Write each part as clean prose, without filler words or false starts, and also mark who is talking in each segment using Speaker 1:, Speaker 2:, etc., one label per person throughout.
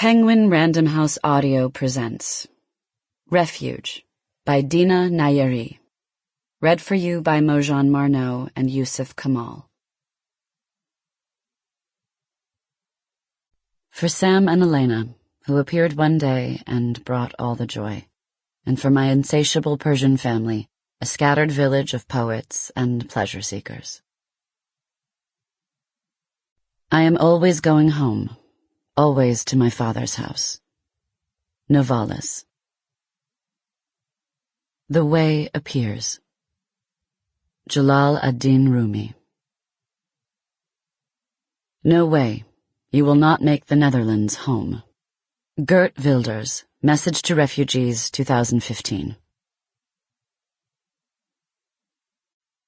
Speaker 1: Penguin Random House Audio presents Refuge by Dina Nayeri. Read for you by Mozhan Marnò and Youssif Kamal. For Sam and Elena, who appeared one day and brought all the joy, and for my insatiable Persian family, a scattered village of poets and pleasure seekers. I am always going home, always to my father's house. Novalis. The Way Appears. Jalal ad-Din Rumi. No way. You will not make the Netherlands home. Gert Wilders, Message to Refugees, 2015.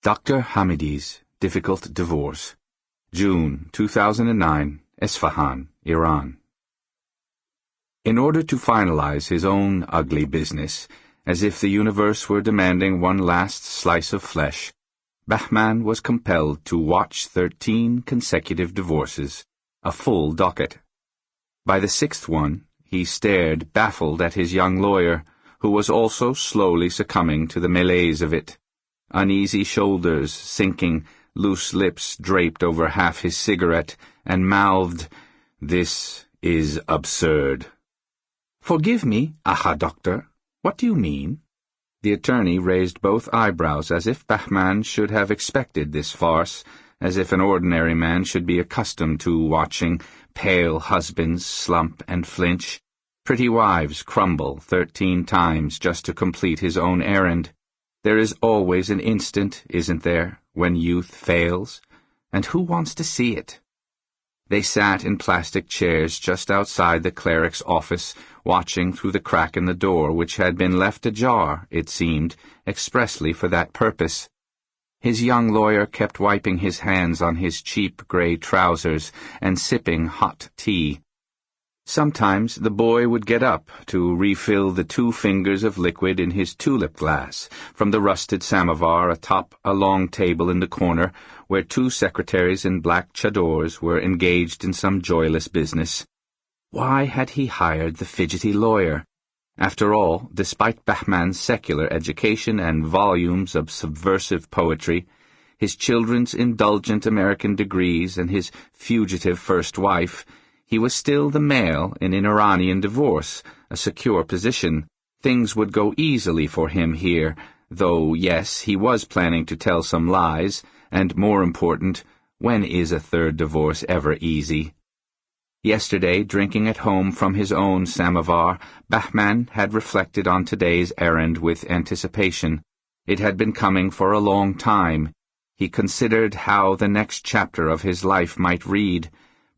Speaker 2: Dr. Hamidi's Difficult Divorce. June 2009, Esfahan, Iran. In order to finalize his own ugly business, as if the universe were demanding one last slice of flesh, Bahman was compelled to watch 13 consecutive divorces, a full docket. By the 6th one, he stared baffled at his young lawyer, who was also slowly succumbing to the malaise of it. Uneasy shoulders sinking, loose lips draped over half his cigarette, and mouthed, "This is absurd." "Forgive me, aha, doctor. What do you mean?" The attorney raised both eyebrows as if Bahman should have expected this farce, as if an ordinary man should be accustomed to watching pale husbands slump and flinch, pretty wives crumble 13 times just to complete his own errand. There is always an instant, isn't there, when youth fails? And who wants to see it? They sat in plastic chairs just outside the cleric's office, watching through the crack in the door, which had been left ajar, it seemed, expressly for that purpose. His young lawyer kept wiping his hands on his cheap gray trousers and sipping hot tea. Sometimes the boy would get up to refill the 2 fingers of liquid in his tulip glass from the rusted samovar atop a long table in the corner where 2 secretaries in black chadors were engaged in some joyless business. Why had he hired the fidgety lawyer? After all, despite Bahman's secular education and volumes of subversive poetry, his children's indulgent American degrees and his fugitive first wife, he was still the male in an Iranian divorce, a secure position. Things would go easily for him here, though, yes, he was planning to tell some lies, and more important, when is a 3rd divorce ever easy? Yesterday, drinking at home from his own samovar, Bahman had reflected on today's errand with anticipation. It had been coming for a long time. He considered how the next chapter of his life might read.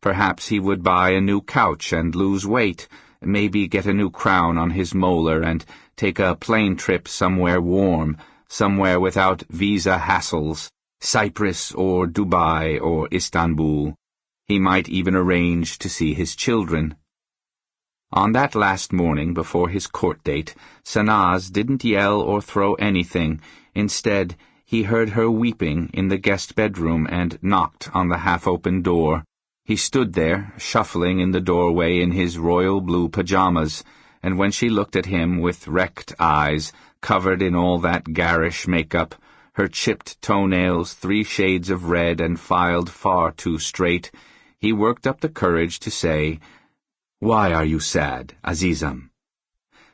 Speaker 2: Perhaps he would buy a new couch and lose weight, maybe get a new crown on his molar and take a plane trip somewhere warm, somewhere without visa hassles, Cyprus or Dubai or Istanbul. He might even arrange to see his children. On that last morning before his court date, Sanaz didn't yell or throw anything. Instead, he heard her weeping in the guest bedroom and knocked on the half-open door. He stood there, shuffling in the doorway in his royal blue pajamas, and when she looked at him with wrecked eyes, covered in all that garish makeup, her chipped toenails 3 shades of red and filed far too straight, he worked up the courage to say, "Why are you sad, Azizam?"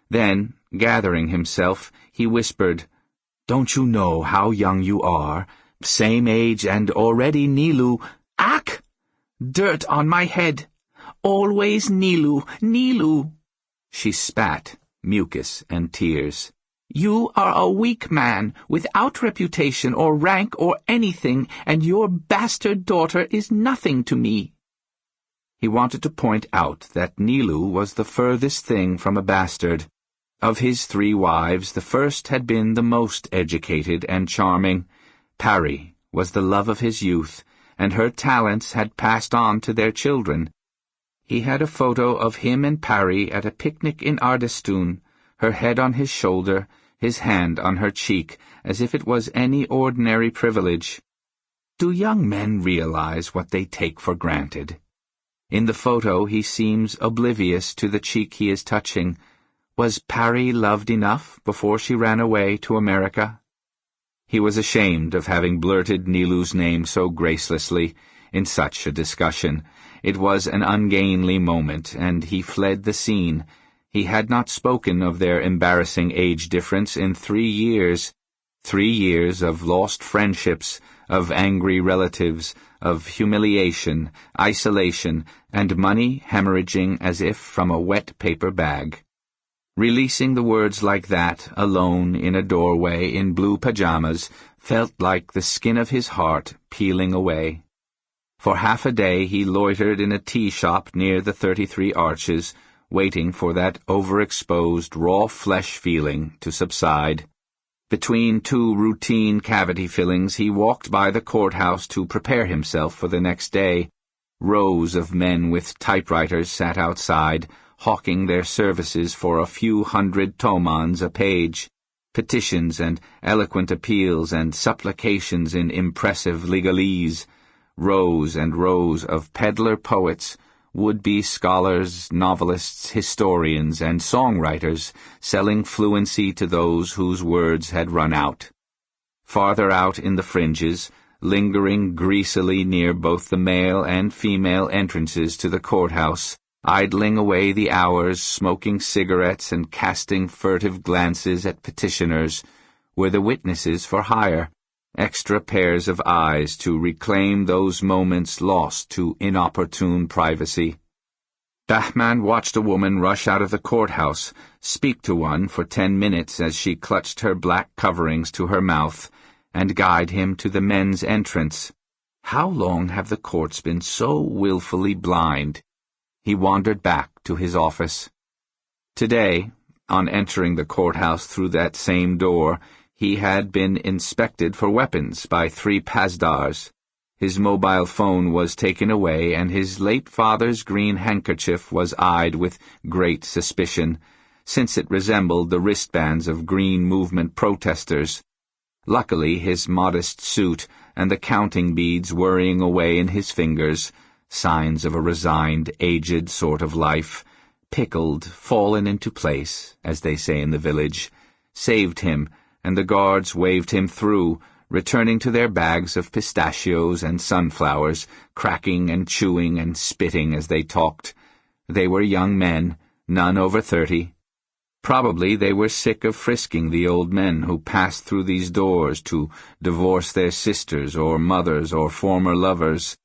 Speaker 2: Then, gathering himself, he whispered, "Don't you know how young you are? Same age and already Nilu—" "Ack! Dirt on my head! Always Nilu, Nilu!" She spat, mucus and tears. "You are a weak man, without reputation or rank or anything, and your bastard daughter is nothing to me." He wanted to point out that Nilu was the furthest thing from a bastard. Of his 3 wives, the first had been the most educated and charming. Pari was the love of his youth, and her talents had passed on to their children. He had a photo of him and Pari at a picnic in Ardestun, her head on his shoulder, his hand on her cheek, as if it was any ordinary privilege. Do young men realize what they take for granted? In the photo he seems oblivious to the cheek he is touching. Was Parry loved enough before she ran away to America? He was ashamed of having blurted Nilu's name so gracelessly in such a discussion. It was an ungainly moment, and he fled the scene. He had not spoken of their embarrassing age difference in 3 years. 3 years of lost friendships, of angry relatives, of humiliation, isolation, and money hemorrhaging as if from a wet paper bag. Releasing the words like that, alone in a doorway in blue pajamas, felt like the skin of his heart peeling away. For half a day he loitered in a tea shop near the 33 Arches, waiting for that overexposed raw flesh feeling to subside. Between 2 routine cavity fillings he walked by the courthouse to prepare himself for the next day. Rows of men with typewriters sat outside, hawking their services for a few hundred tomans a page, petitions and eloquent appeals and supplications in impressive legalese, rows and rows of peddler poets, would-be scholars, novelists, historians, and songwriters selling fluency to those whose words had run out. Farther out in the fringes, lingering greasily near both the male and female entrances to the courthouse, idling away the hours, smoking cigarettes and casting furtive glances at petitioners, were the witnesses for hire, extra pairs of eyes to reclaim those moments lost to inopportune privacy. Bahman watched a woman rush out of the courthouse, speak to one for 10 minutes as she clutched her black coverings to her mouth, and guide him to the men's entrance. How long have the courts been so willfully blind? He wandered back to his office. Today, on entering the courthouse through that same door, he had been inspected for weapons by 3 pasdars. His mobile phone was taken away, and his late father's green handkerchief was eyed with great suspicion, since it resembled the wristbands of Green Movement protesters. Luckily, his modest suit and the counting beads worrying away in his fingers, signs of a resigned, aged sort of life, pickled, fallen into place, as they say in the village, saved him, and the guards waved him through, returning to their bags of pistachios and sunflowers, cracking and chewing and spitting as they talked. They were young men, none over 30. Probably they were sick of frisking the old men who passed through these doors to divorce their sisters or mothers or former lovers.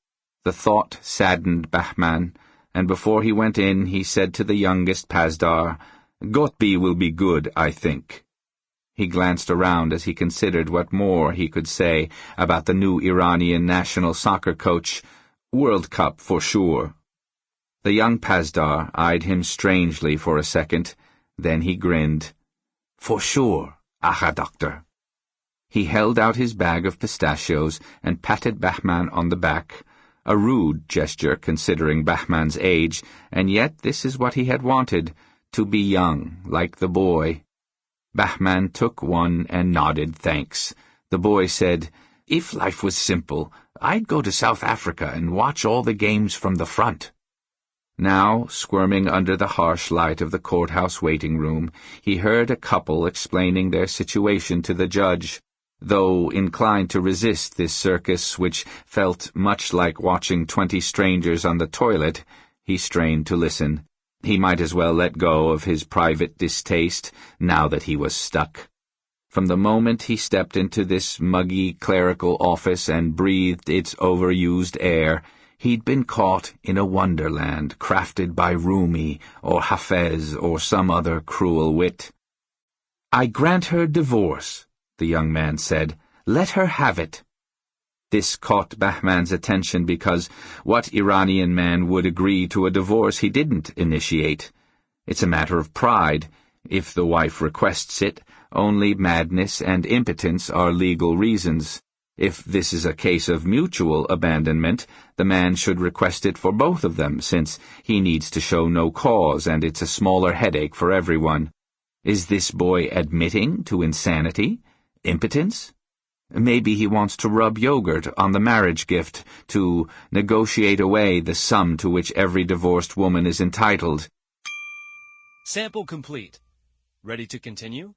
Speaker 2: The thought saddened Bahman, and before he went in he said to the youngest pasdar, "Gotbi will be good, I think." He glanced around as he considered what more he could say about the new Iranian national soccer coach. World Cup for sure. The young pasdar eyed him strangely for a second, then he grinned. For sure, Aha doctor. He held out his bag of pistachios and patted Bahman on the back, a rude gesture considering Bahman's age, and yet this is what he had wanted, to be young, like the boy. Bahman took one and nodded thanks. The boy said, "If life was simple, I'd go to South Africa and watch all the games from the front." Now, squirming under the harsh light of the courthouse waiting room, he heard a couple explaining their situation to the judge. Though inclined to resist this circus, which felt much like watching 20 strangers on the toilet, he strained to listen. He might as well let go of his private distaste, now that he was stuck. From the moment he stepped into this muggy clerical office and breathed its overused air, he'd been caught in a wonderland crafted by Rumi or Hafez or some other cruel wit. "I grant her divorce," the young man said. "Let her have it." This caught Bahman's attention because what Iranian man would agree to a divorce he didn't initiate? It's a matter of pride. If the wife requests it, only madness and impotence are legal reasons. If this is a case of mutual abandonment, the man should request it for both of them, since he needs to show no cause and it's a smaller headache for everyone. Is this boy admitting to insanity? Impotence? Maybe he wants to rub yogurt on the marriage gift to negotiate away the sum to which every divorced woman is entitled.
Speaker 3: Sample complete. Ready to continue?